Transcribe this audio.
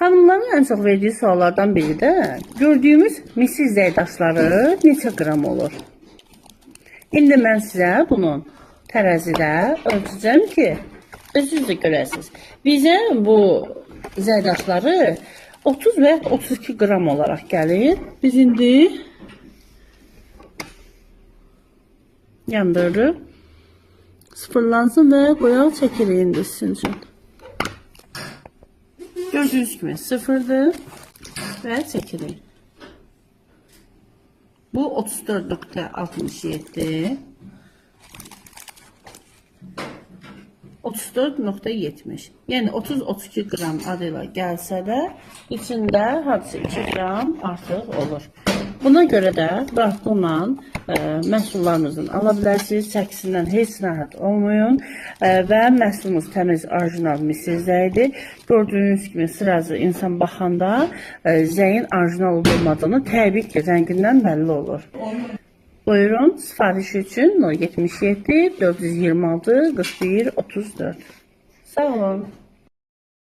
Xanımların en çok verdiği suallardan biri de gördüğümüz misir zeydaşları neçə qram olur? İndi mən sizə bunun tərəzidə ölçəcəm ki, özünüz də görəsiniz. Bizə bu zeydaşları 30 və 32 qram olaraq gəlir. Biz indi yandırırıq. Sıfırlansın və qoyaq çəkiliyi indi sizin üçün. Gördüğünüz gibi sıfırdır ve çekilir. Bu 34.67, 34.70. Yani 30-32 gram adıyla gelse de içinde hardasa 2 gram artıq olur. Buna göre də rahatlıqla məhsullarınızın ala bilərsiniz. Çəkisindən heç narahat olmayın və məhsulumuz təmiz, orijinal misir zəyidir. Gördüyünüz kimi sırası insan baxanda zəyin orijinal olmadığını təbii ki, rəngindən bəlli olur. Buyurun, sifariş üçün 077 426 41 34. Sağ olun.